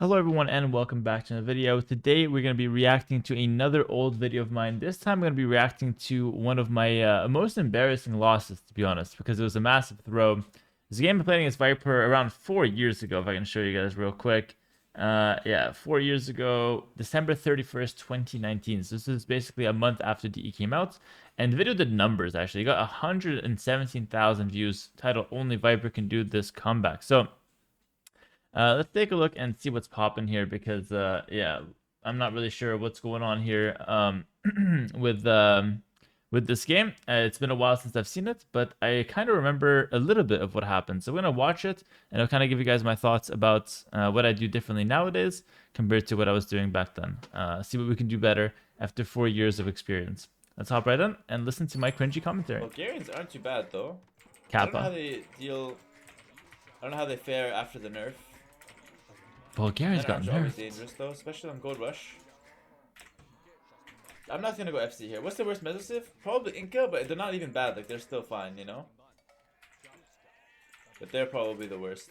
Hello everyone and welcome back to another video. Today we're going to be reacting to another old video of mine. This time I'm going to be reacting to one of my most embarrassing losses, to be honest, because it was a massive throw. This game I played against Viper around 4 years ago, if I can show you guys real quick. Yeah, 4 years ago, December 31st, 2019. So this is basically a month after DE came out. And the video did numbers, actually. It got 117,000 views, titled Only Viper Can Do This Comeback. So let's take a look and see what's popping here because yeah, I'm not really sure what's going on here with with this game. It's been a while since I've seen it, but I kind of remember a little bit of what happened. So we're gonna watch it and I'll kind of give you guys my thoughts about what I do differently nowadays compared to what I was doing back then. See what we can do better after 4 years of experience. Let's hop right in and listen to my cringy commentary. Bulgarians aren't too bad though. I don't know how Kappa. they deal. I don't know how they fare after the nerf. Bulgaria's Men got arms are always nerfed. dangerous though, especially on Gold Rush. I'm not gonna go FC here. What's the worst Mesosiv? Probably Inca, but they're not even bad. Like they're still fine, you know. But they're probably the worst.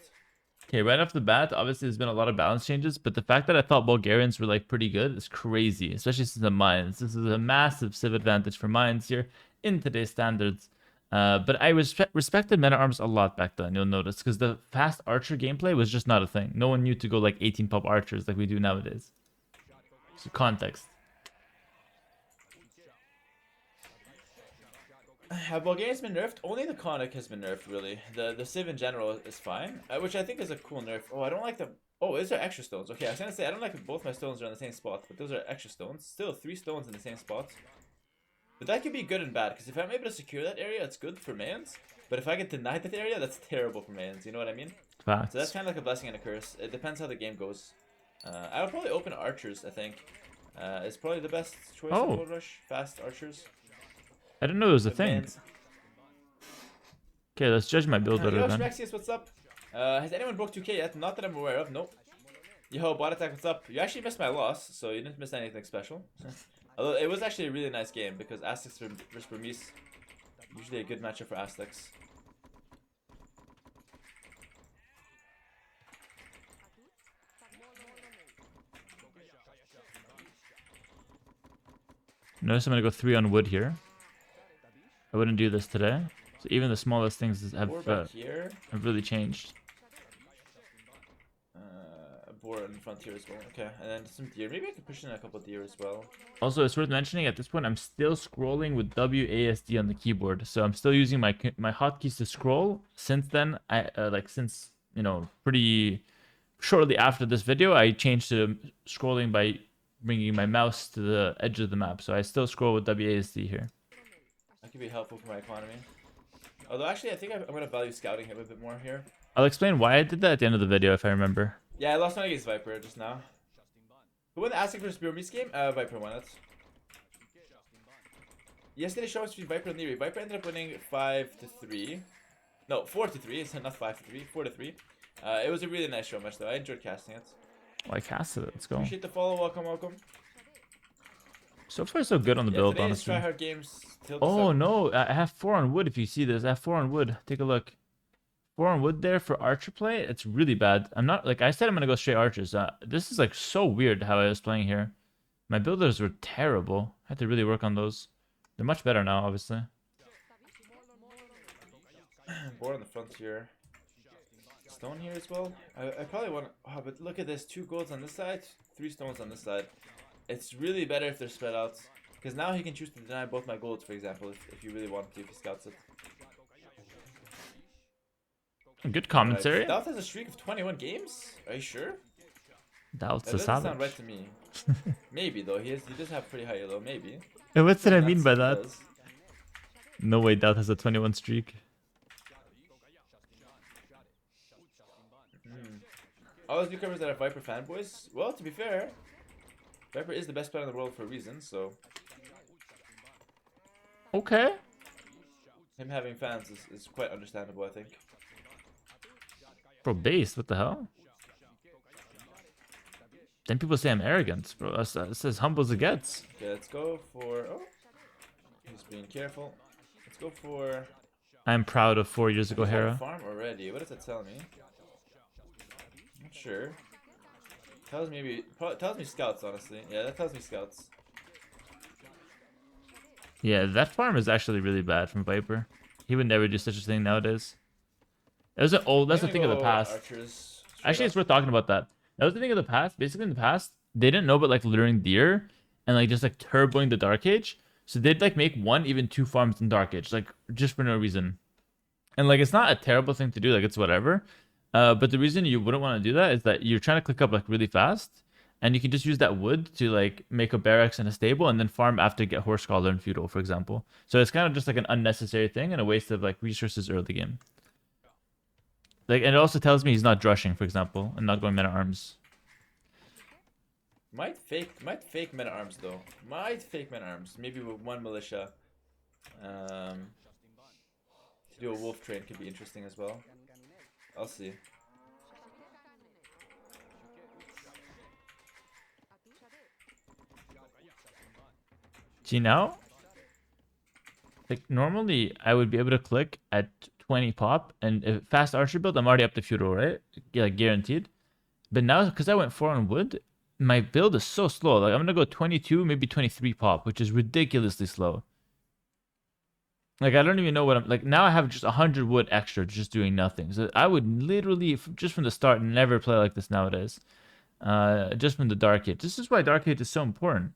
Okay, right off the bat, obviously there's been a lot of balance changes, but the fact that I thought Bulgarians were like pretty good is crazy, especially since the mines. This is a massive civ advantage for mines here in today's standards. But I respected meta arms a lot back then, you'll notice, because the fast archer gameplay was just not a thing. No one knew to go like 18 pop archers like we do nowadays. So context. Have Bulgarians been nerfed? Only the Conic has been nerfed, really. The Civ in general is fine, which I think is a cool nerf. Oh, I don't like the. Oh, these are extra stones. Okay, I was gonna say I don't like if both my stones are on the same spot, but those are extra stones. Still, 3 stones in the same spot. But that could be good and bad, because if I'm able to secure that area, it's good for mains. But if I get denied that area, that's terrible for mains. You know what I mean? Facts. So that's kind of like a blessing and a curse. It depends how the game goes. I would probably open archers, I think. It's probably the best choice in Gold Rush. Fast archers. I didn't know it was a With thing. mains. Okay, let's judge my build better Yo, then. Shrexius, what's up? Has anyone broke 2k yet? Not that I'm aware of, nope. Yo, bot attack, what's up? You actually missed my loss, so you didn't miss anything special. Although it was actually a really nice game because Aztecs versus Burmese, usually a good matchup for Aztecs. Notice I'm gonna go 3 on wood here. I wouldn't do this today. So even the smallest things have really changed. Boar in frontier as well. Okay, and then some deer. Maybe I could push in a couple deer as well. Also, it's worth mentioning at this point, I'm still scrolling with WASD on the keyboard. So I'm still using my hotkeys to scroll. Since then, since, you know, pretty shortly after this video, I changed to scrolling by bringing my mouse to the edge of the map. So I still scroll with WASD here. That could be helpful for my economy. Although actually, I think I'm going to value scouting him a bit more here. I'll explain why I did that at the end of the video if I remember. Yeah, I lost one against Viper just now. Who won the Aztec versus Burmese game? Viper won it. Yesterday's show was between Viper and Leary. Viper ended up winning 5-3. No, 4-3. It's not 5-3. 4-3. It was a really nice show match though. I enjoyed casting it. Oh, I casted it. Let's go. Appreciate the follow. Welcome, welcome. So far, so good on the build, honestly. Tryhard games. Oh no, I have 4 on wood. If you see this, I have 4 on wood. Take a look. 4 on wood there for archer play. It's really bad. I'm not, like I said, I'm gonna go straight archers. This is like so weird how I was playing here. My builders were terrible. I had to really work on those. They're much better now, obviously. Board on the frontier. Stone here as well. I probably want. Oh, but look at this: 2 golds on this side, 3 stones on this side. It's really better if they're spread out, because now he can choose to deny both my golds, for example, if you really want to, if he scouts it. Good commentary. Doubt has a streak of 21 games. Are you sure? Doubt's that a doesn't savage. sound right to me. Maybe though. He does have pretty high elo. Maybe. And what did I mean by that? No way, Doubt has a 21 streak. All those newcomers that are Viper fanboys. Well, to be fair, Viper is the best player in the world for a reason. So. Okay. Him having fans is quite understandable, I think. Bro, base, what the hell? Then people say I'm arrogant, bro. That's as humble as it gets. Okay, let's go for... Oh, he's being careful. Let's go for... I'm proud of 4 years ago, Hera. Farm already. What does that tell me? Not sure. Tells me scouts, honestly. Yeah, that tells me scouts. Yeah, that farm is actually really bad from Viper. He would never do such a thing nowadays. It was an old. I'm That's a gonna thing of the go past. archers straight Actually, up. it's worth talking about that. That was the thing of the past. Basically, in the past, they didn't know about like luring deer and like just like turboing the Dark Age. So they'd like make one, even two farms in Dark Age, like just for no reason. And like it's not a terrible thing to do. Like it's whatever. But the reason you wouldn't want to do that is that you're trying to click up like really fast, and you can just use that wood to like make a barracks and a stable, and then farm after get horse collar and feudal, for example. So it's kind of just like an unnecessary thing and a waste of like resources early game. Like, and it also tells me he's not drushing, for example, and not going men at arms. Might fake men at arms though. Might fake men at arms. Maybe with one militia. To do a wolf train could be interesting as well. I'll see. See now, like normally I would be able to click at 20 pop, and if fast archer build, I'm already up to feudal, right? Yeah, like guaranteed. But now, because I went 4 on wood, my build is so slow. Like I'm gonna go 22, maybe 23 pop, which is ridiculously slow. Like I don't even know what I'm like. Now I have just 100 wood extra, just doing nothing. So I would literally, just from the start, never play like this nowadays. Just from the Dark Age. This is why Dark Age is so important.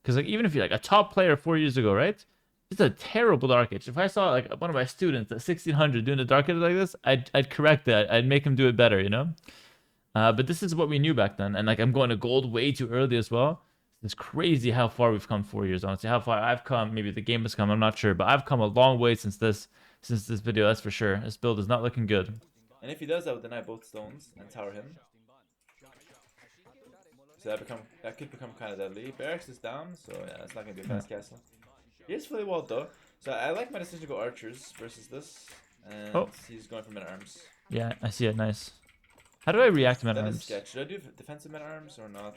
Because like even if you're like a top player 4 years ago, right? It's a terrible Dark Age. If I saw like one of my students at 1600 doing the Dark Age like this, I'd correct that. I'd make him do it better, you know. But this is what we knew back then, and like I'm going to gold way too early as well. It's crazy how far we've come 4 years. Honestly, how far I've come. Maybe the game has come. I'm not sure, but I've come a long way since this video. That's for sure. This build is not looking good. And if he does, I would deny both stones and tower him. So that could become kind of deadly. Barracks is down, so yeah, it's not gonna be a fast castle. He is fully walled though, so I like my decision to go archers versus this, and he's going for men at arms. Yeah, I see it. Nice. How do I react to men at That is arms? sketch. Should I do defensive men at arms or not?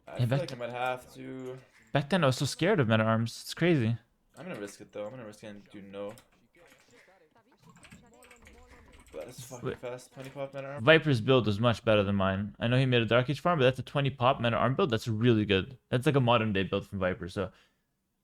I Yeah, feel like I might have to. Back then I was so scared of men at arms. It's crazy. I'm gonna risk it though. I'm gonna risk it and do no. That is fucking fast. 20 pop men at arms. Viper's build is much better than mine. I know he made a Dark Age farm, but that's a 20 pop men at arm build. That's really good. That's like a modern day build from Viper. So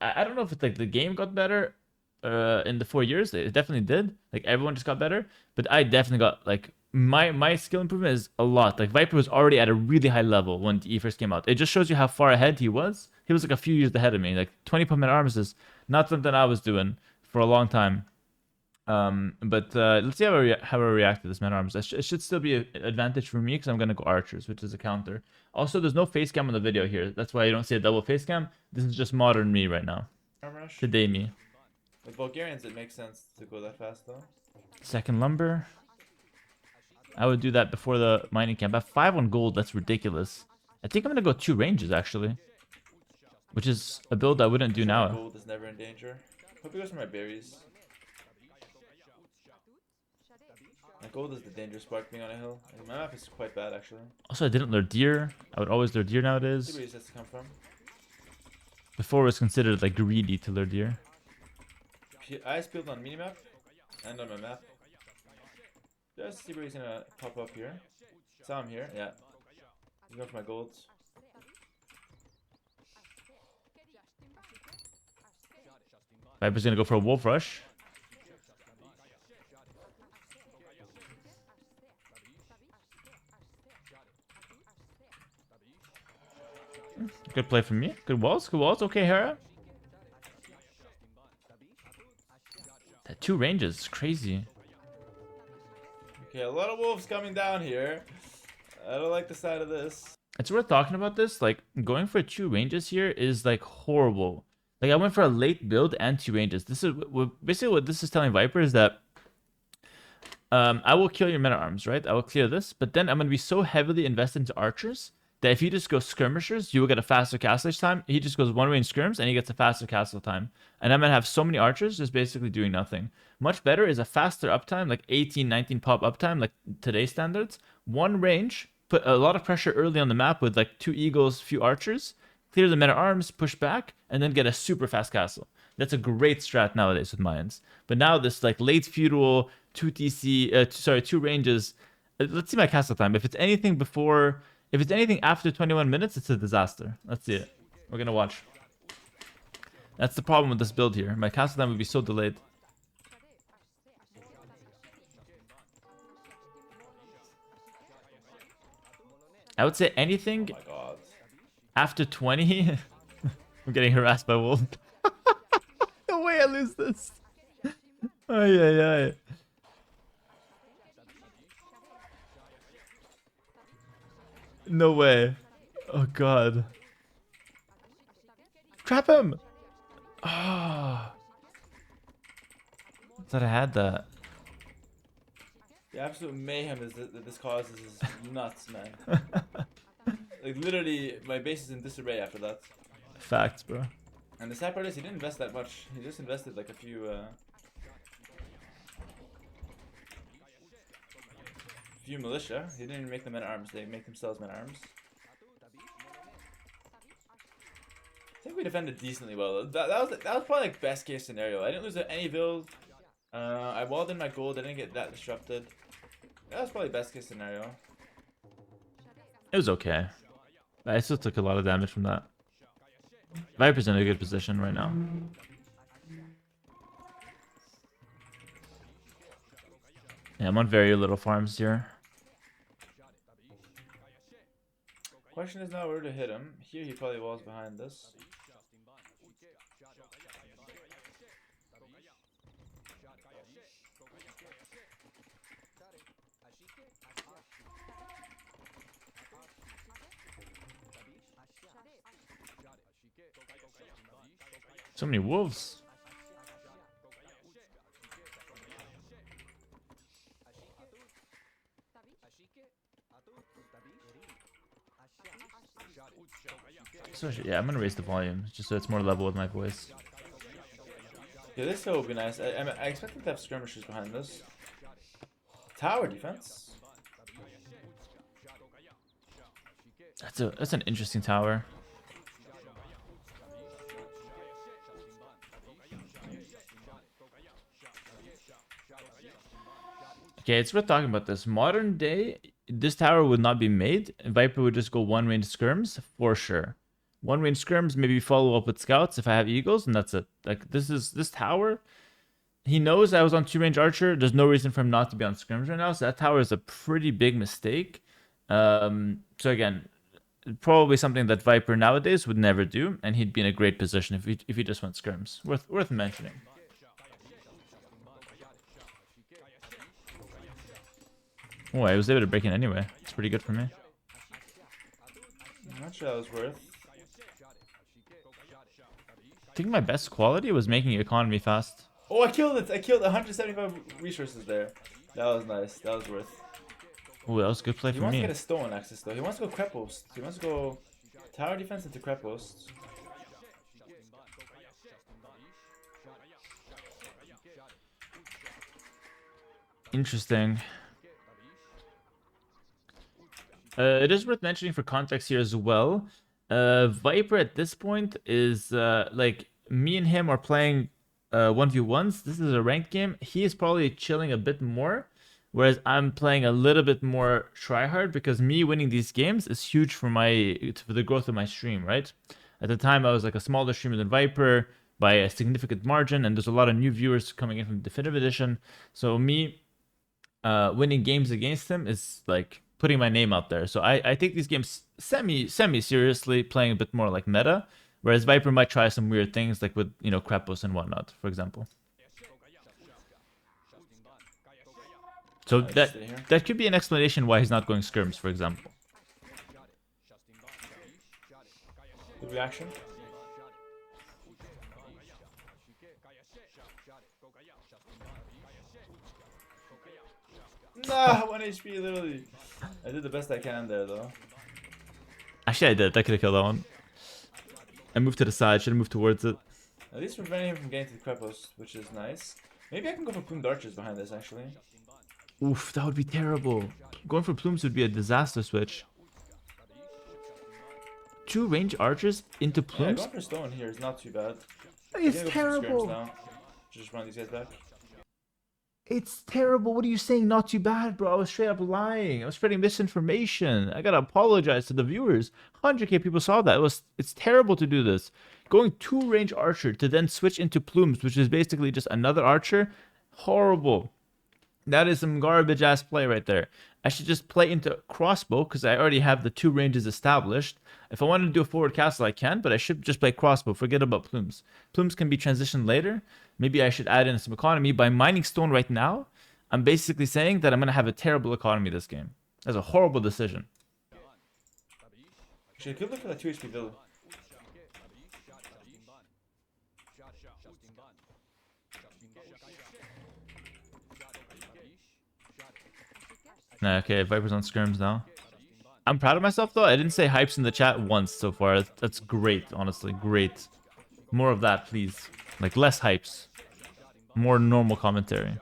I don't know if it's like the game got better in the 4 years. It definitely did. Like everyone just got better, but I definitely got like my skill improvement is a lot. Like Viper was already at a really high level when DE first came out. It just shows you how far ahead he was. He was like a few years ahead of me. Like 20 pop men at arms is not something I was doing for a long time. But let's see how I react to this man arms. It should still be an advantage for me because I'm gonna go archers, which is a counter. Also, there's no face cam on the video here. That's why you don't see a double face cam. This is just modern me right now. Today me. With Bulgarians, it makes sense to go that fast though. Second lumber. I would do that before the mining camp. I have 5 on gold. That's ridiculous. I think I'm gonna go 2 ranges actually, which is a build I wouldn't do now. Gold is never in danger. Hope he goes for my berries. My gold is the dangerous part being on a hill. And my map is quite bad actually. Also, I didn't lure deer. I would always lure deer nowadays. See where he has to come from. Before it was considered like greedy to lure deer. I spilled on minimap and on my map. Just see where he's gonna pop up here. Saw him here, yeah. He's going for my golds. Viper's gonna go for a wolf rush. Good play from me. Good walls. Good walls. Okay, Hera. That 2 ranges is crazy. Okay, a lot of wolves coming down here. I don't like the side of this. It's worth talking about this. Like, going for 2 ranges here is like horrible. Like, I went for a late build and 2 ranges. This is basically what this is telling Viper is that I will kill your men at arms, right? I will clear this, but then I'm going to be so heavily invested into archers that if you just go skirmishers, you will get a faster castle each time. He just goes 1 range skirms and he gets a faster castle time. And I'm going to have so many archers just basically doing nothing. Much better is a faster uptime, like 18, 19 pop uptime, like today's standards. 1 range, put a lot of pressure early on the map with like 2 eagles, few archers, clear the men at arms, push back, and then get a super fast castle. That's a great strat nowadays with Mayans. But now this like late feudal 2 TC, 2 ranges, Let's see my castle time. If it's anything before, if it's anything after 21 minutes, it's a disaster. Let's see it. We're gonna watch. That's the problem with this build here. My castle time would be so delayed. I would say anything Oh my god. after 20. I'm getting harassed by wolves. No way I lose this. Ay, ay, ay. No way. Oh god. Trap him! Ah. I thought I had that. The absolute mayhem that this causes is nuts, man. Like, literally, my base is in disarray after that. Facts, bro. And the sad part is he didn't invest that much. He just invested like a few militia. He didn't even make them men-at-arms. They make themselves men-at-arms. I think we defended decently well. That was probably like best case scenario. I didn't lose any build. I walled in my gold. I didn't get that disrupted. That was probably best case scenario. It was okay. I still took a lot of damage from that. Viper's in a good position right now. Yeah, I'm on very little farms here. Question is now where to hit him. Here he probably walls behind this. So many wolves. So yeah, I'm gonna raise the volume just so it's more level with my voice. Yeah, this hill would be nice. I expect them to have skirmishers behind this. Tower defense. That's an interesting tower. Okay, it's worth talking about this. Modern day, this tower would not be made. Viper would just go one range skirms for sure. One range skirms, maybe follow up with scouts if I have eagles, and that's it. Like this tower. He knows I was on 2-range archer. There's no reason for him not to be on skirms right now. So that tower is a pretty big mistake. So again, probably something that Viper nowadays would never do, and he'd be in a great position if he just went skirms. Worth mentioning. Oh, I was able to break in anyway. It's pretty good for me. I'm not sure that was worth. I think my best quality was making economy fast. Oh, I killed it! I killed 175 resources there. That was nice. That was worth. Oh, that was a good play He for wants me. to get a stone access though. He wants to go crep post. He wants to go tower defense into crep post. Interesting. It is worth mentioning for context here as well. Viper at this point is like me and him are playing 1v1s. This is a ranked game. He is probably chilling a bit more, whereas I'm playing a little bit more tryhard because me winning these games is huge for the growth of my stream, right? At the time, I was like a smaller streamer than Viper by a significant margin, and there's a lot of new viewers coming in from Definitive Edition. So me winning games against him is like putting my name out there. So I take these games semi seriously, playing a bit more like meta, whereas Viper might try some weird things like with Krapos and whatnot, for example. So that could be an explanation why he's not going skirms, for example. Good reaction. Nah, 1 HP literally. I did the best I can there though. Actually, I did. I could have killed that one. I moved to the side. Should have moved towards it. At least preventing him from getting to the Krepos, which is nice. Maybe I can go for plumed archers behind this actually. Oof, that would be terrible. Going for plumes would be a disaster switch. 2 range archers into plumes? Yeah, going for stone here is not too bad. It's terrible. Now. Just run these guys back. It's terrible. What are you saying? Not too bad, bro. I was straight up lying. I was spreading misinformation. I gotta apologize to the viewers. 100k people saw that. It's terrible to do this. Going two range archer to then switch into plumes, which is basically just another archer. Horrible. That is some garbage ass play right there. I should just play into crossbow because I already have the two ranges established. If I wanted to do a forward castle, I can, but I should just play crossbow. Forget about plumes. Plumes can be transitioned later. Maybe I should add in some economy. By mining stone right now, I'm basically saying that I'm going to have a terrible economy this game. That's a horrible decision. Actually, good look for that 2 HP build. Nah, okay, Viper's on skirms now. I'm proud of myself though. I didn't say hypes in the chat once so far. That's great, honestly. Great. More of that, please. Like, less hypes. More normal commentary.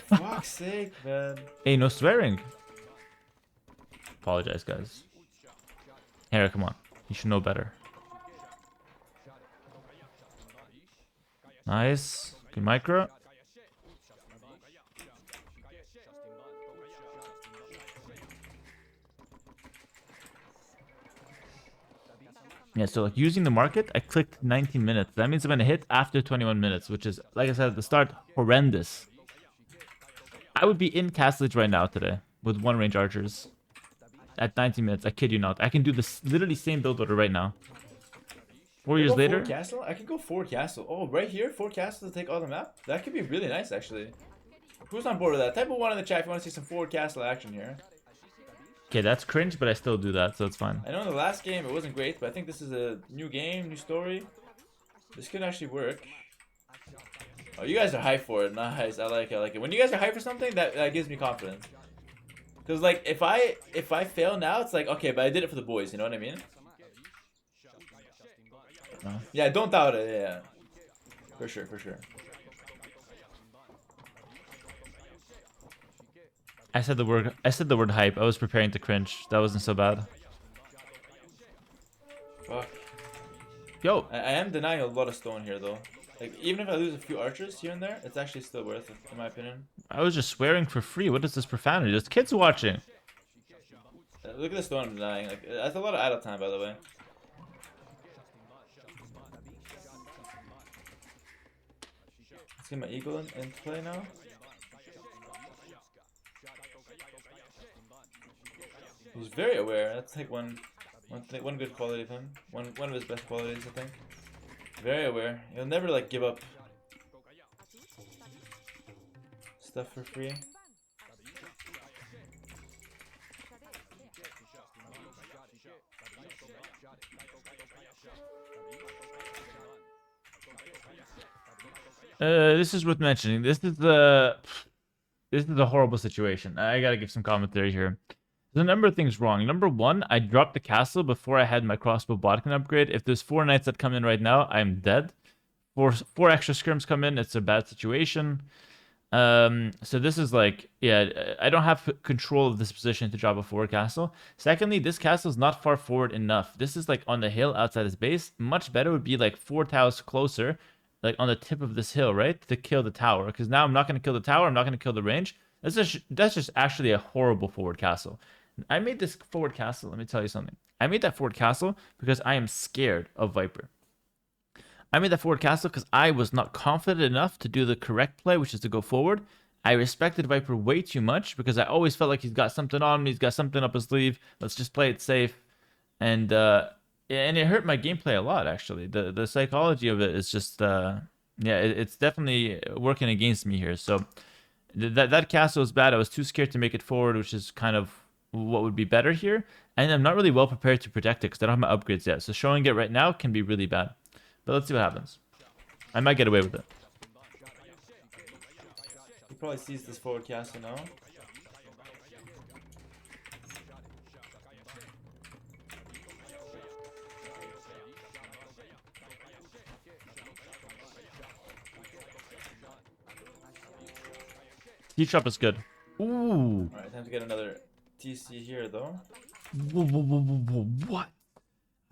Fuck's sake, man. Hey, no swearing. Apologize, guys. Hera, come on. You should know better. Nice. Good micro. Yeah, so like using the market, I clicked 19 minutes. That means I'm going to hit after 21 minutes, which is, like I said at the start, horrendous. I would be in Castle Age right now today with one range archers. At 19 minutes, I kid you not. I can do this literally same build order right now. 4 years later. Castle? I can go forward castle. Oh, right here, forward castle to take all the map? That could be really nice, actually. Who's on board with that? Type of one in the chat if you want to see some forward castle action here. Okay, that's cringe, but I still do that, so it's fine. I know in the last game it wasn't great, but I think this is a new game, new story. This could actually work. Oh, you guys are hyped for it. Nice. I like it. When you guys are hyped for something, that gives me confidence. Because, like, if I fail now, it's like, okay, but I did it for the boys, you know what I mean? Yeah, don't doubt it, yeah. For sure, for sure. I said the word hype. I was preparing to cringe. That wasn't so bad. Fuck. Yo. I am denying a lot of stone here though. Like, even if I lose a few archers here and there, it's actually still worth it, in my opinion. I was just swearing for free. What is this profanity? There's kids watching. Look at the stone I'm denying. Like, that's a lot of idle time, by the way. Let's get my eagle in play now. He's very aware. That's like one good quality of him. One of his best qualities, I think. Very aware. He'll never like give up stuff for free. This is worth mentioning. This is a horrible situation. I gotta give some commentary here. There's a number of things wrong. Number one, I dropped the castle before I had my crossbow botkin upgrade. If there's 4 knights that come in right now, I'm dead. Four extra skirms come in, it's a bad situation. So this is like, yeah, I don't have control of this position to drop a forward castle. Secondly, this castle is not far forward enough. This is like on the hill outside his base. Much better would be like 4 tiles closer, like on the tip of this hill, right? To kill the tower. Because now I'm not going to kill the tower, I'm not going to kill the range. That's just actually a horrible forward castle. I made this forward castle, let me tell you something. I made that forward castle because I am scared of Viper. I made that forward castle because I was not confident enough to do the correct play, which is to go forward. I respected Viper way too much because I always felt like he's got something on him, he's got something up his sleeve. Let's just play it safe. And it hurt my gameplay a lot, actually. The psychology of it is just, yeah, it's definitely working against me here. So that castle is bad. I was too scared to make it forward, which is kind of what would be better here. And I'm not really well prepared to protect it because I don't have my upgrades yet. So showing it right now can be really bad. But let's see what happens. I might get away with it. He probably sees this forward castle now. Heat trap is good. Ooh. Alright, time to get another TC here though. Whoa, whoa, whoa, whoa, whoa. What?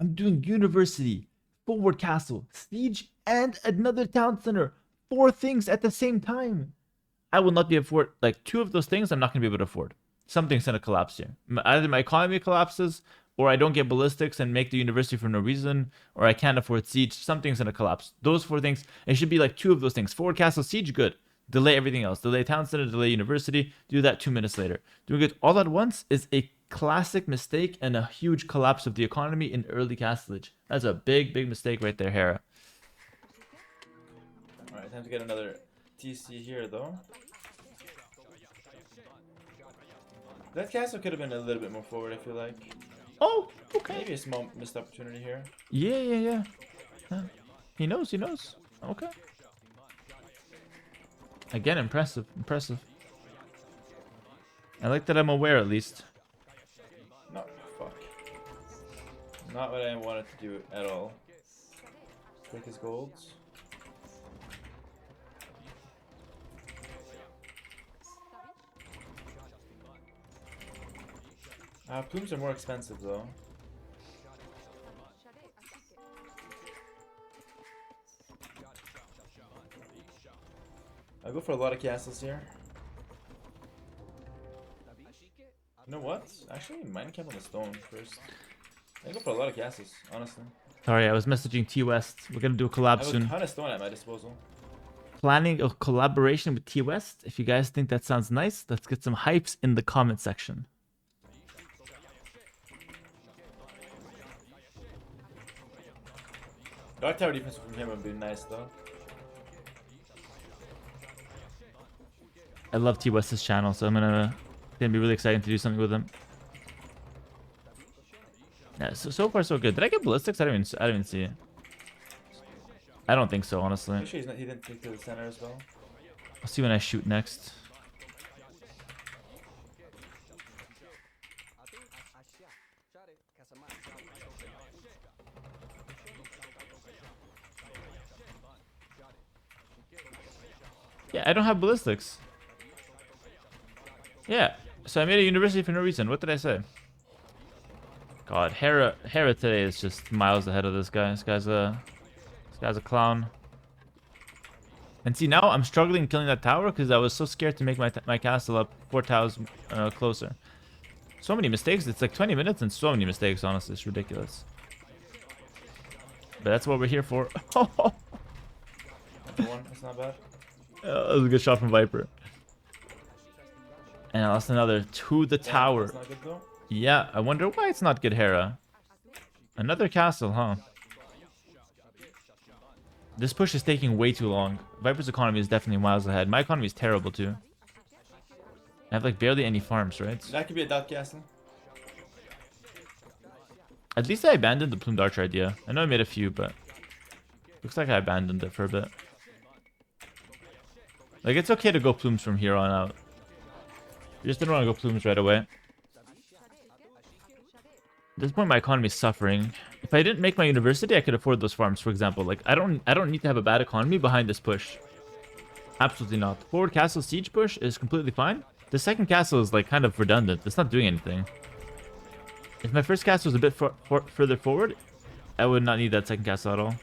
I'm doing university, forward castle, siege, and another town center. 4 things at the same time. I will not be able to afford, like, 2 of those things I'm not going to be able to afford. Something's going to collapse here. Either my economy collapses, or I don't get ballistics and make the university for no reason, or I can't afford siege. Something's going to collapse. Those 4 things, it should be like 2 of those things. Forward castle, siege, good. Delay everything else. Delay town center, delay university. Do that 2 minutes later. Doing it all at once is a classic mistake and a huge collapse of the economy in early castle age. That's a big, big mistake right there, Hera. Alright, time to get another TC here, though. That castle could have been a little bit more forward, I feel like. Oh, okay. Maybe a small missed opportunity here. Yeah. He knows. Okay. Again, impressive. I like that I'm aware, at least. No, fuck. Not what I wanted to do at all. Take his golds. Plumes are more expensive, though. I'll go for a lot of castles here. You know what? Actually, mine camp on the stone first. I go for a lot of castles, honestly. Sorry, I was messaging T West. We're gonna do a collab I have soon. a ton of stone at my disposal. Planning a collaboration with T West. If you guys think that sounds nice, let's get some hypes in the comment section. Dark Tower defense from him would be nice, though. I love T West's channel, so it's gonna be really exciting to do something with him. Yeah, so far so good. Did I get ballistics? I didn't even see it. I don't think so, honestly. Make sure he didn't take to the center as well. I'll see when I shoot next. Yeah, I don't have ballistics. Yeah, so I made a university for no reason. What did I say? God, Hera today is just miles ahead of this guy. This guy's a clown. And see, now I'm struggling killing that tower because I was so scared to make my castle up 4 towers closer. So many mistakes. It's like 20 minutes and so many mistakes, honestly. It's ridiculous. But that's what we're here for. One, that's not bad. That was a good shot from Viper. And I lost another to the tower. That's not good, though. Yeah, I wonder why it's not good, Hera. Another castle, huh? This push is taking way too long. Viper's economy is definitely miles ahead. My economy is terrible, too. I have, like, barely any farms, right? That could be a dot castle. At least I abandoned the plumed archer idea. I know I made a few, but... looks like I abandoned it for a bit. Like, it's okay to go plumes from here on out. I just didn't want to go plumes right away. At this point, my economy is suffering. If I didn't make my university, I could afford those farms, for example. Like, I don't need to have a bad economy behind this push. Absolutely not. The forward castle siege push is completely fine. The second castle is, like, kind of redundant. It's not doing anything. If my first castle was a bit further forward, I would not need that second castle at all.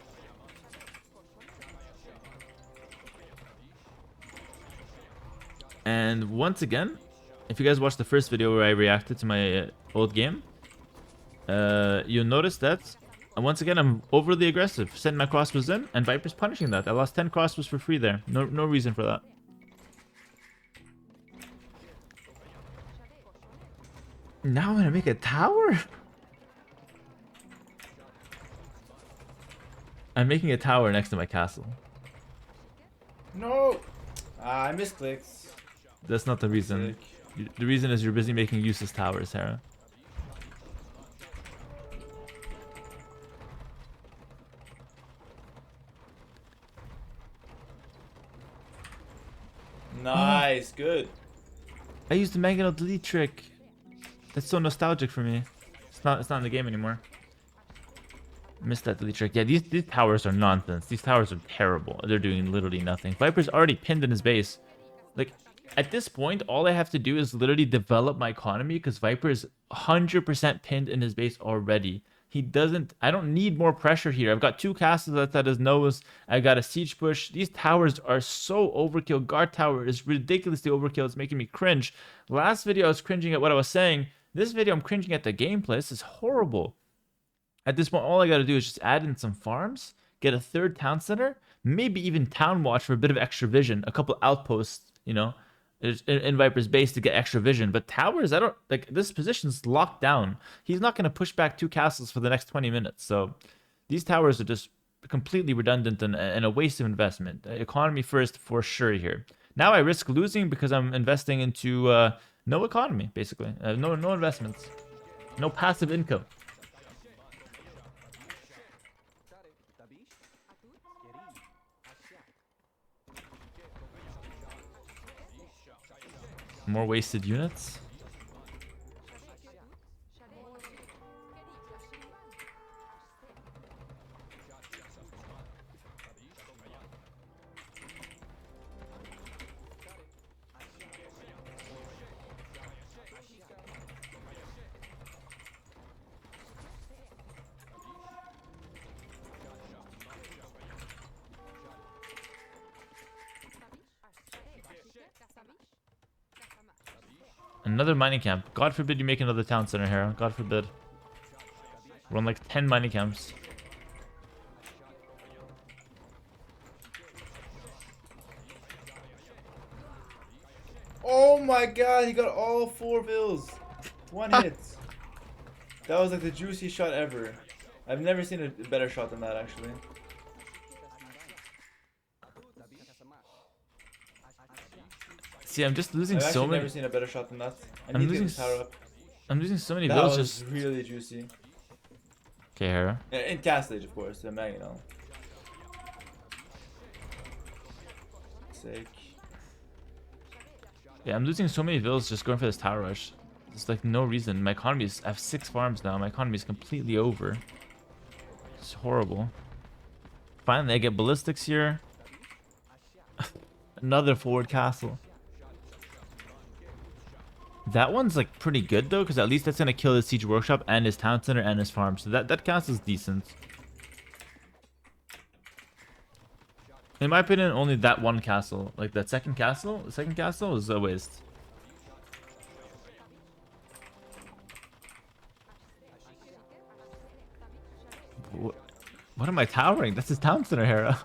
And once again, if you guys watched the first video where I reacted to my old game, you'll notice that once again I'm overly aggressive, sending my crossbows in, and Viper's punishing that. I lost 10 crossbows for free there. No reason for that. Now I'm gonna make a tower? I'm making a tower next to my castle. No! I misclicked. That's not the reason. The reason is you're busy making useless towers, Hera. Nice, good. I used the Mangonel delete trick. That's so nostalgic for me. It's not in the game anymore. Missed that delete trick. Yeah, these towers are nonsense. These towers are terrible. They're doing literally nothing. Viper's already pinned in his base. Like, at this point, all I have to do is literally develop my economy because Viper is 100% pinned in his base already. He doesn't. I don't need more pressure here. I've got 2 castles outside his nose. I got a siege push. These towers are so overkill. Guard tower is ridiculously overkill. It's making me cringe. Last video I was cringing at what I was saying. This video I'm cringing at the gameplay. This is horrible. At this point, all I got to do is just add in some farms, get a 3rd town center, maybe even town watch for a bit of extra vision, a couple outposts, you know, in Viper's base to get extra vision. But towers, I don't like, this position's locked down. He's not going to push back 2 castles for the next 20 minutes. So these towers are just completely redundant and a waste of investment. Economy first for sure here. Now I risk losing because I'm investing into no economy, basically. No investments. No passive income. More wasted units. Another mining camp. God forbid you make another town center, Hera. God forbid. We're on like 10 mining camps. Oh my god, he got all 4 bills. 1 hit. That was like the juiciest shot ever. I've never seen a better shot than that, actually. See, I'm just losing I've so many. never seen a better shot than that. I'm losing so many That bills. was Just really juicy. okay, Hera. Yeah, in Castle Age, of course. The Magnum. Sick. Yeah, I'm losing so many bills just going for this tower rush. There's like no reason. My economy is. I have 6 farms now. My economy is completely over. It's horrible. Finally, I get ballistics here. Another forward castle. That one's like pretty good though, because at least that's gonna kill his siege workshop and his town center and his farm. So that castle's decent. In my opinion, only that one castle, like that second castle, the second castle is a waste. What am I towering? That's his town center, Hera.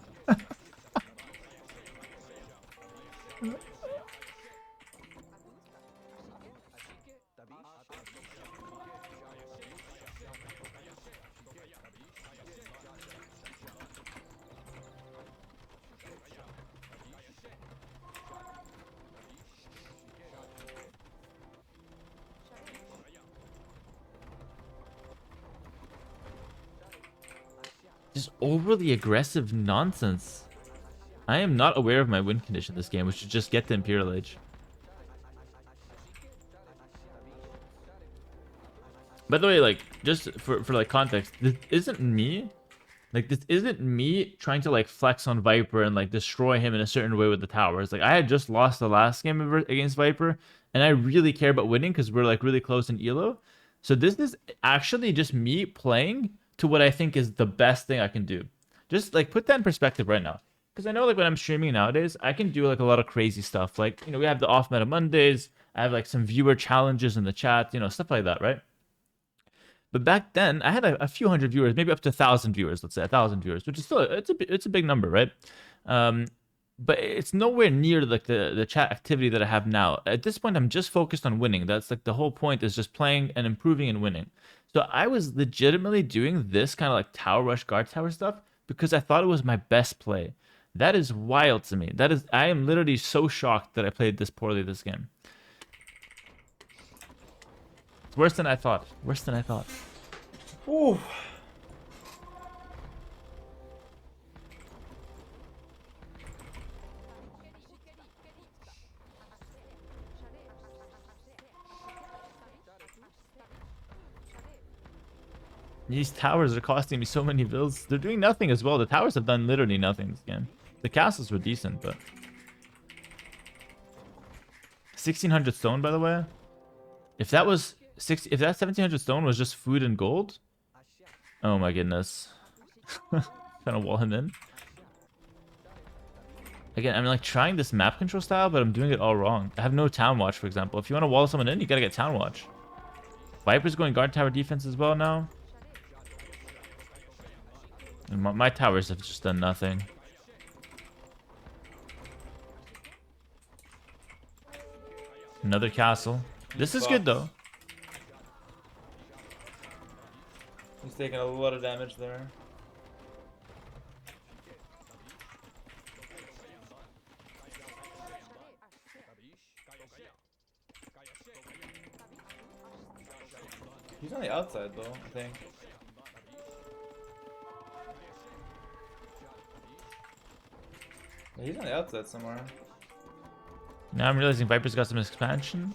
Just overly aggressive nonsense. I am not aware of my win condition this game, which should just get to Imperial Age. By the way, like, just for like context, this isn't me. Like, this isn't me trying to like flex on Viper and like destroy him in a certain way with the towers. Like, I had just lost the last game against Viper, and I really care about winning because we're like really close in elo. So this is actually just me playing to what I think is the best thing I can do. Just like put that in perspective right now. Because I know like when I'm streaming nowadays, I can do like a lot of crazy stuff. Like, you know, we have the off meta Mondays. I have like some viewer challenges in the chat, you know, stuff like that, right? But back then, I had a few hundred viewers, maybe up to 1,000 viewers, let's say 1,000 viewers, which is still, it's a big number, right? But it's nowhere near like the chat activity that I have now. At this point, I'm just focused on winning. That's like the whole point, is just playing and improving and winning. So I was legitimately doing this kind of like tower rush, guard tower stuff because I thought it was my best play. That is wild to me. I am literally so shocked that I played this poorly this game. It's worse than I thought. Worse than I thought. Ooh. These towers are costing me so many bills. They're doing nothing as well. The towers have done literally nothing this game. The castles were decent, but 1,600 stone, by the way. If that 1,700 stone was just food and gold, Oh my goodness. Trying to wall him in. Again, I'm like trying this map control style, but I'm doing it all wrong. I have no town watch, for example. If you want to wall someone in, you gotta get town watch. Viper's going guard tower defense as well now. And my towers have just done nothing. Another castle. This is good though. He's taking a lot of damage there. He's on the outside though, I think. Yeah, he's on the outside somewhere. Now I'm realizing Viper's got some expansion.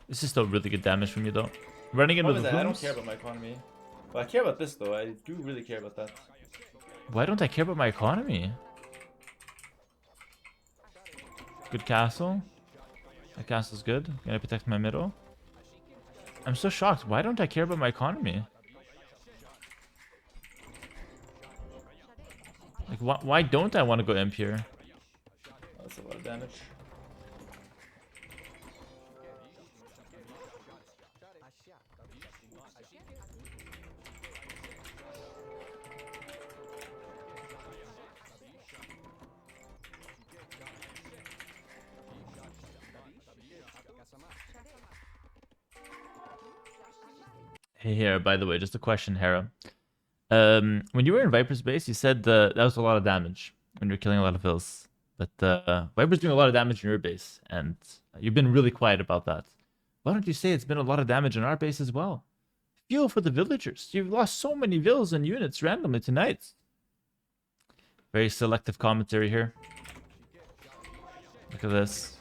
This is still really good damage from you though. Running into the I don't care about my economy. But I care about this though. I do really care about that. Why don't I care about my economy? Good castle. That castle's good. Gonna protect my middle. I'm so shocked. Why don't I care about my economy? Like, why don't I want to go imp here? That's a lot of damage. Hey, Hera, by the way, just a question, Hera. When you were in Viper's base, you said that was a lot of damage when you're killing a lot of hills. But Viper's doing a lot of damage in your base, and you've been really quiet about that. Why don't you say it's been a lot of damage in our base as well? Feel for the villagers. You've lost so many vills and units randomly tonight. Very selective commentary here. Look at this.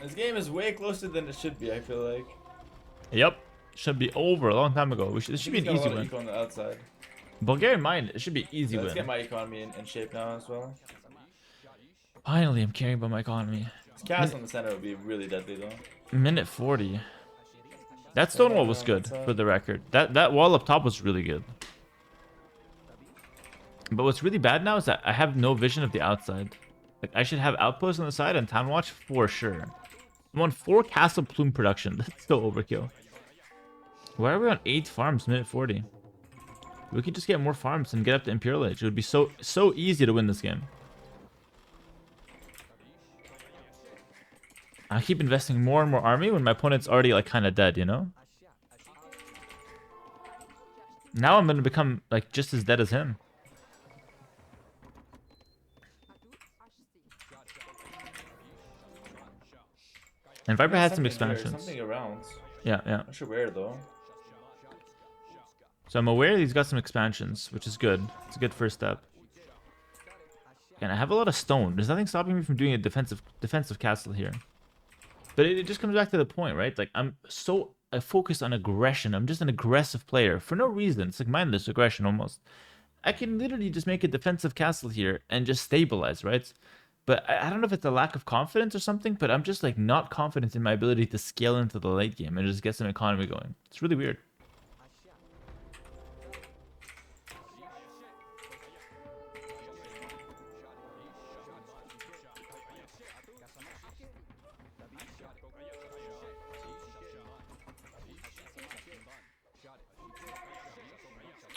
This game is way closer than it should be, I feel like. Yep. Should be over a long time ago. This should be an easy win. On the outside. Bulgarian mind, it should be easy win. Let's get my economy in shape now as well. Finally, I'm caring about my economy. This castle in the center would be really deadly though. Minute 40. That stone wall was good, for the record. That wall up top was really good. But what's really bad now is that I have no vision of the outside. Like, I should have outposts on the side and town watch for sure. I'm on 4 castle plume production. That's still overkill. Why are we on 8 farms, minute 40? We could just get more farms and get up to Imperial Age. It would be so easy to win this game. I keep investing more and more army when my opponent's already like kind of dead, you know? Now I'm going to become like just as dead as him. And Viper had some expansions. Something around. Yeah. Not sure where though. So I'm aware he's got some expansions, which is good. It's a good first step. And I have a lot of stone. There's nothing stopping me from doing a defensive castle here. But it just comes back to the point, right? Like, I'm so focused on aggression. I'm just an aggressive player for no reason. It's like mindless aggression almost. I can literally just make a defensive castle here and just stabilize, right? But I don't know if it's a lack of confidence or something, but I'm just like not confident in my ability to scale into the late game and just get some economy going. It's really weird.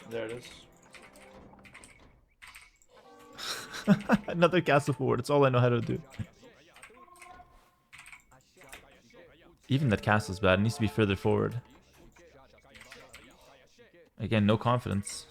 There it is. Another castle forward. It's all I know how to do. Even that castle's bad. It needs to be further forward. Again, no confidence.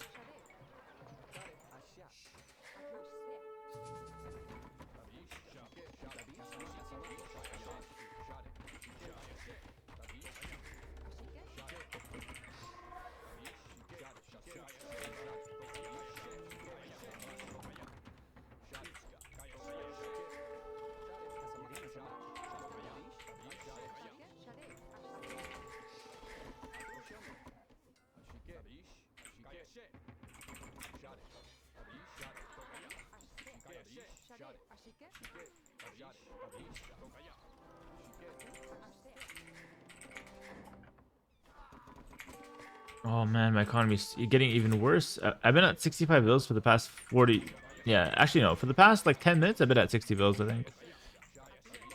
Oh man, my economy's getting even worse. I've been at 65 bills for the past 40. Yeah, actually no, for the past like 10 minutes I've been at 60 bills, I think.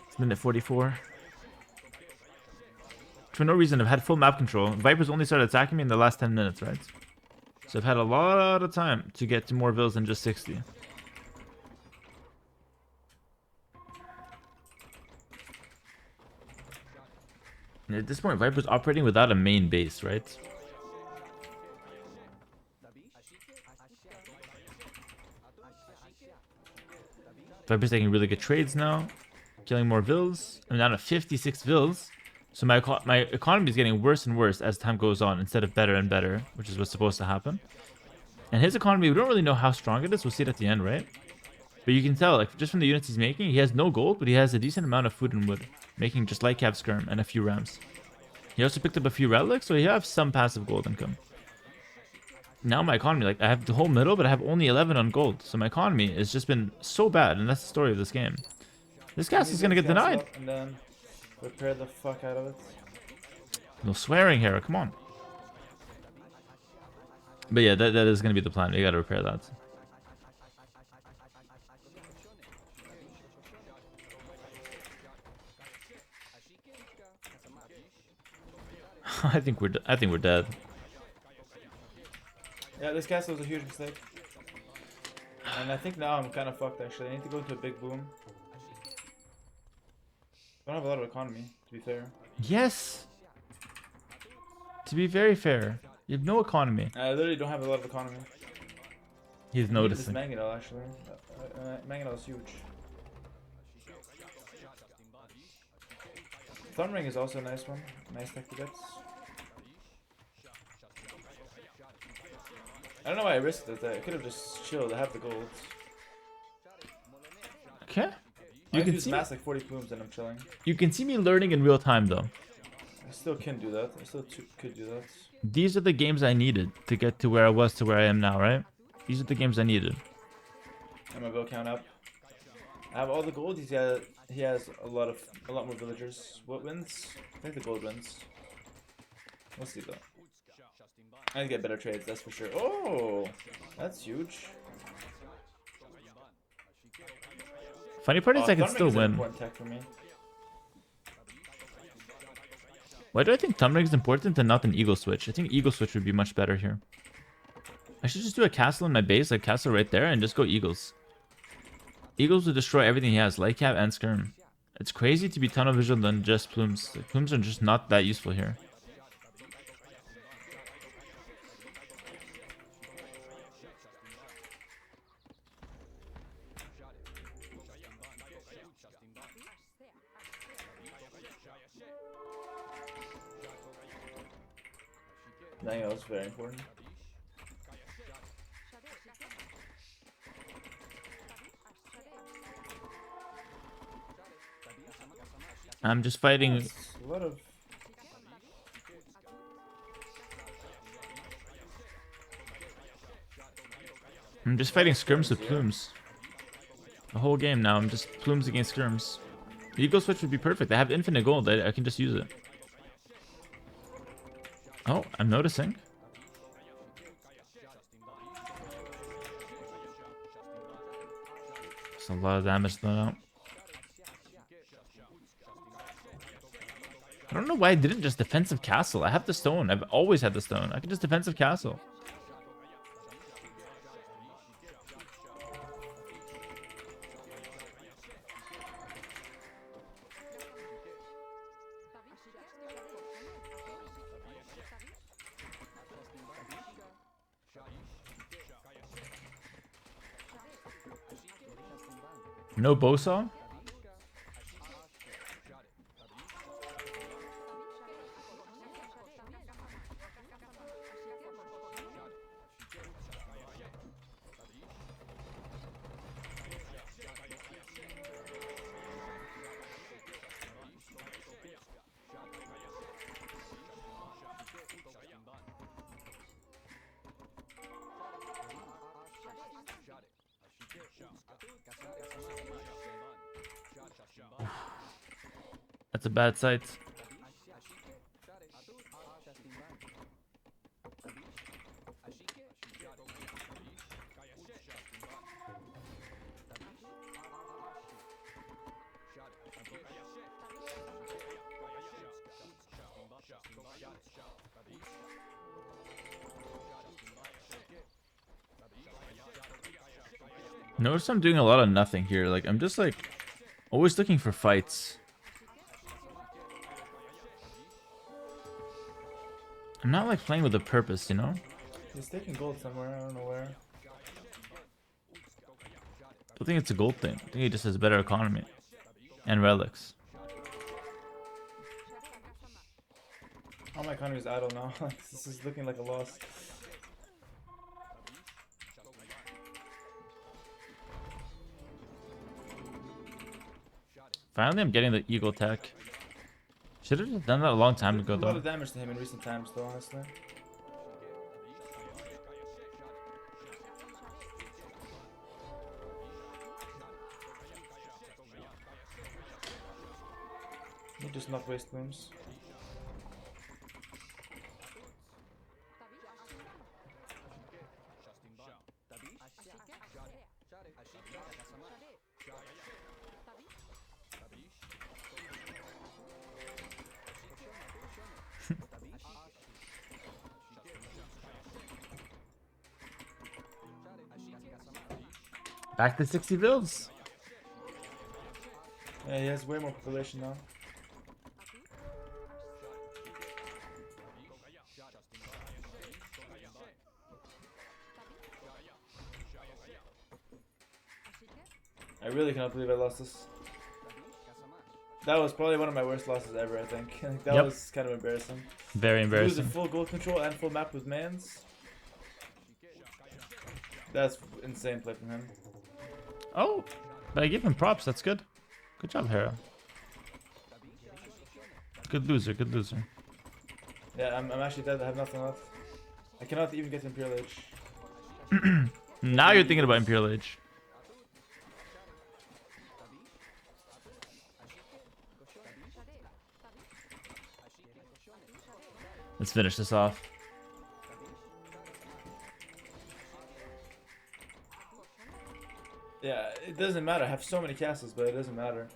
It's minute 44. For no reason, I've had full map control. Vipers only started attacking me in the last 10 minutes, right? So I've had a lot of time to get to more bills than just 60. And at this point, Viper's operating without a main base, right? Viper's taking really good trades now. Killing more vills. I'm down to 56 vills. So my economy is getting worse and worse as time goes on instead of better and better, which is what's supposed to happen. And his economy, we don't really know how strong it is. We'll see it at the end, right? But you can tell, like, just from the units he's making, he has no gold, but he has a decent amount of food and wood, making just light cap skirm and a few rams. He also picked up a few relics, so he has some passive gold income. Now my economy, like, I have the whole middle, but I have only 11 on gold. So my economy has just been so bad, and that's the story of this game. This cast is gonna get denied. And then repair the fuck out of it. No swearing, Hera, come on. But yeah, that is gonna be the plan. We gotta repair that. I think we're dead. Yeah, this castle was a huge mistake. And I think now I'm kind of fucked actually. I need to go into a big boom. I don't have a lot of economy, to be fair. Yes. To be very fair, you have no economy. I literally don't have a lot of economy. He's noticing. This Mangonel actually. Mangonel is huge. Thumb Ring is also a nice one. Nice tech to get. I don't know why I risked it. I could have just chilled. I have the gold. Okay. You can see mass like 40 plumes and I'm chilling. You can see me learning in real time though. I still can do that. I still could do that. These are the games I needed to get to where I was to where I am now, right? These are the games I needed. I'm gonna go count up. I have all the gold. He has a lot more villagers. What wins? I think the gold wins. We'll see though. I need to get better trades, that's for sure. Oh, that's huge. Funny part is I can still win. Important tech for me. Why do I think Thumb Ring is important and not an Eagle Switch? I think Eagle Switch would be much better here. I should just do a castle in my base, like castle right there, and just go Eagles. Eagles will destroy everything he has, light cap and skirm. It's crazy to be tunnel vision than just plumes. Like, plumes are just not that useful here. I think that was very important. I'm just fighting. A lot of... I'm just fighting skirms with plumes. The whole game now, I'm just plumes against skirms. The Eagle Switch would be perfect. I have infinite gold. I can just use it. Oh, I'm noticing. There's a lot of damage thrown out. I don't know why I didn't just defensive castle. I have the stone. I've always had the stone. I can just defensive castle. No Bosa? That's a bad sight. Notice I'm doing a lot of nothing here. Like, I'm just like always looking for fights. I'm not like playing with a purpose, you know? He's taking gold somewhere, I don't know where. I don't think it's a gold thing. I think he just has better economy. And relics. All my economy is idle now. This is looking like a loss. Finally, I'm getting the eagle tech. Should have done that a long time ago, A lot though. of damage to him in recent times, though, honestly. You just not waste looms. Back to 60 builds. Yeah, he has way more population now. I really cannot believe I lost this. That was probably one of my worst losses ever, I think. That Yep. was kind of embarrassing. Very Lose embarrassing. a full gold control and full map with mans. That's insane play from him. Oh, but I give him props. That's good. Good job, Hera. Good loser. Good loser. Yeah, I'm actually dead. I have nothing left. I cannot even get Imperial Age. Now you're thinking about Imperial Age. Let's finish this off. Yeah, it doesn't matter. I have so many castles, but it doesn't matter.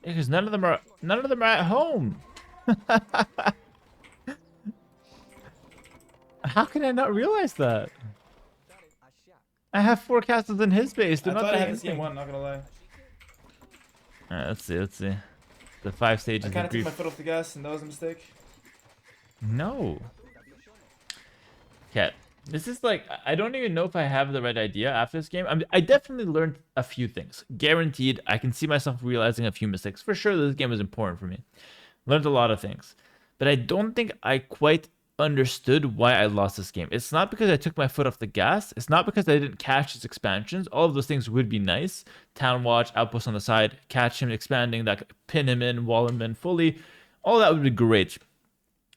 Because none of them are at home. How can I not realize that? I have 4 castles in his base. They're I not thought I doing had this game anything. won, not gonna lie. Alright, let's see. Let's see. The 5 stages I of kind of took grief. my foot off the gas, and that was a mistake. No. Okay. This is like, I don't even know if I have the right idea after this game. I definitely learned a few things. Guaranteed, I can see myself realizing a few mistakes. For sure, this game was important for me. Learned a lot of things. But I don't think I quite understood why I lost this game. It's not because I took my foot off the gas. It's not because I didn't catch his expansions. All of those things would be nice. Town watch, outpost on the side, catch him expanding, that pin him in, wall him in fully. All that would be great.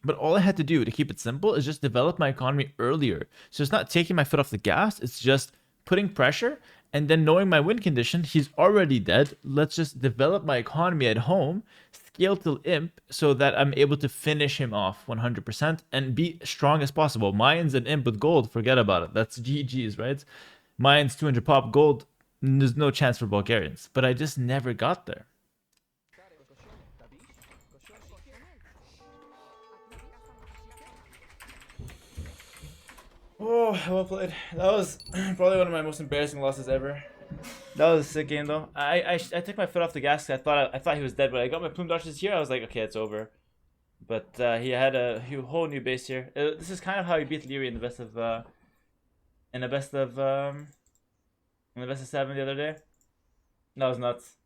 But all I had to do to keep it simple is just develop my economy earlier. So it's not taking my foot off the gas. It's just putting pressure and then knowing my win condition. He's already dead. Let's just develop my economy at home, scale till imp so that I'm able to finish him off 100% and be strong as possible. Mayans and imp with gold, forget about it. That's GG's, right? Mayans 200 pop gold, there's no chance for Bulgarians. But I just never got there. Oh, well played. That was probably one of my most embarrassing losses ever. That was a sick game though. I took my foot off the gas. I thought he was dead, but I got my plume dodges here. I was like, okay, it's over. But he had a whole new base here. This is kind of how he beat Leary in the best of 7 the other day. That was nuts.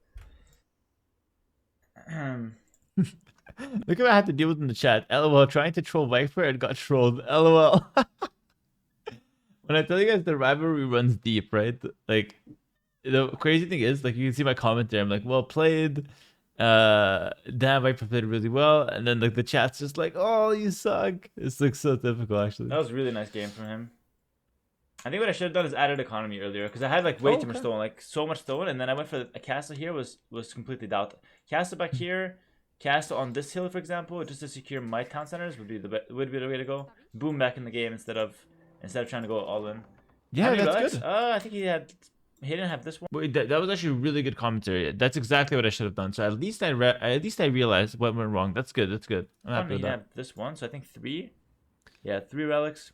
Look at what I had to deal with in the chat. LOL, trying to troll Viper and got trolled. LOL. When I tell you guys the rivalry runs deep, right? Like, the crazy thing is, like, you can see my comment there. I'm like, well played. Damn, Viper played really well. And then, like, the chat's just like, oh, you suck. It's, like, so typical, actually. That was a really nice game from him. I think what I should have done is added economy earlier, because I had like way Oh, too much okay. stone, like so much stone, and then I went for a castle here was completely doubt. Castle back here, castle on this hill, for example, just to secure my town centers would be the way to go. Boom back in the game instead of trying to go all in. How Yeah, many that's relics? good. I think he didn't have this one. Wait, that was actually really good commentary. That's exactly what I should have done. So at least I realized what went wrong. That's good. That's good. I'm happy He with didn't that. have this one, so I think 3. Yeah, 3 relics.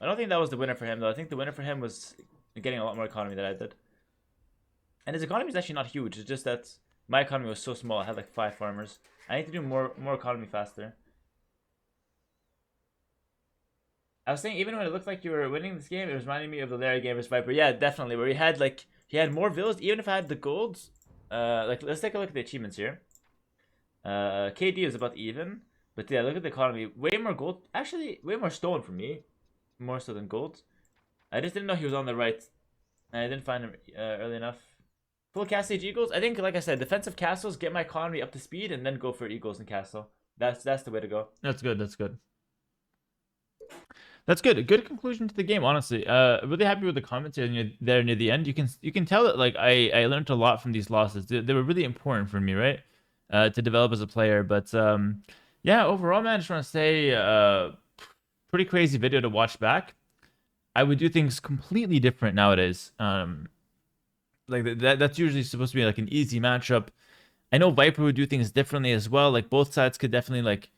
I don't think that was the winner for him though. I think the winner for him was getting a lot more economy than I did. And his economy is actually not huge. It's just that my economy was so small. I had like 5 farmers. I need to do more economy faster. I was saying even when it looked like you were winning this game, it was reminding me of the Larry game versus Viper. Yeah, definitely. Where he had more villas. Even if I had the golds, like let's take a look at the achievements here. KD is about even, but yeah, look at the economy. Way more gold. Actually, way more stone for me, more so than gold. I just didn't know he was on the right. And I didn't find him early enough. Full Castle Age Eagles. I think, like I said, defensive castles get my economy up to speed, and then go for Eagles and castle. That's the way to go. That's good. That's good. That's good. A good conclusion to the game, honestly. Really happy with the commentary there near the end. You can tell that like I learned a lot from these losses. They were really important for me, right? To develop as a player. But yeah, overall, man, I just want to say pretty crazy video to watch back. I would do things completely different nowadays. Like that's usually supposed to be like an easy matchup. I know Viper would do things differently as well. Like both sides could definitely like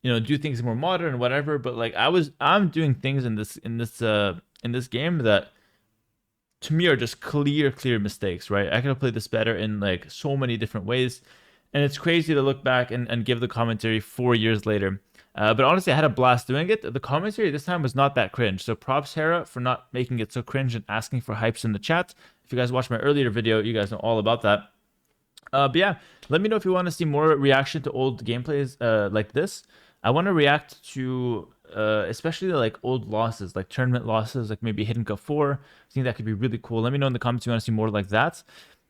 do things more modern and whatever. But like I'm doing things in this game that to me are just clear mistakes, right? I could have played this better in like so many different ways. And it's crazy to look back and give the commentary 4 years later. But honestly, I had a blast doing it. The commentary this time was not that cringe. So props, Hera, for not making it so cringe and asking for hypes in the chat. If you guys watched my earlier video, you guys know all about that. But yeah, let me know if you want to see more reaction to old gameplays like this. I want to react to especially like old losses, like tournament losses, like maybe Hidden Cup 4. I think that could be really cool. Let me know in the comments if you want to see more like that.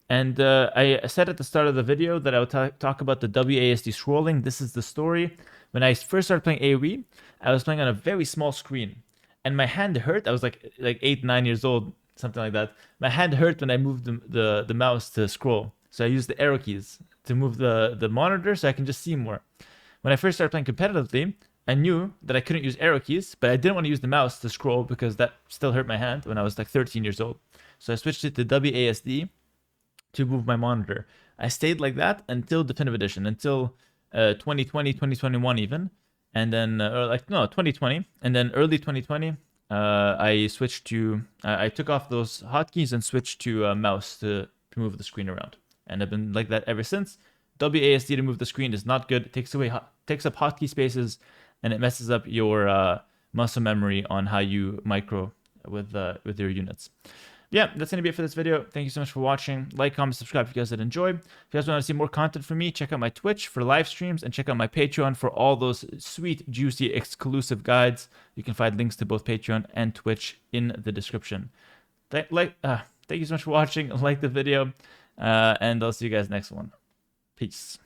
And I said at the start of the video that I would talk about the WASD scrolling. This is the story. When I first started playing AoE, I was playing on a very small screen, and my hand hurt. I was like 8, 9 years old, something like that. My hand hurt when I moved the mouse to scroll. So I used the arrow keys to move the monitor so I can just see more. When I first started playing competitively, I knew that I couldn't use arrow keys, but I didn't want to use the mouse to scroll because that still hurt my hand when I was like 13 years old. So I switched it to WASD to move my monitor. I stayed like that until Definitive Edition, until 2020, 2021 even. And then, 2020. And then early 2020, I switched to, I took off those hotkeys and switched to mouse to move the screen around. And I've been like that ever since. WASD to move the screen is not good. It takes up hotkey spaces, and it messes up your muscle memory on how you micro with your units. Yeah, that's going to be it for this video. Thank you so much for watching. Like, comment, subscribe if you guys did enjoy. If you guys want to see more content from me, check out my Twitch for live streams and check out my Patreon for all those sweet, juicy, exclusive guides. You can find links to both Patreon and Twitch in the description. Thank you so much for watching. Like the video, and I'll see you guys next one. Peace.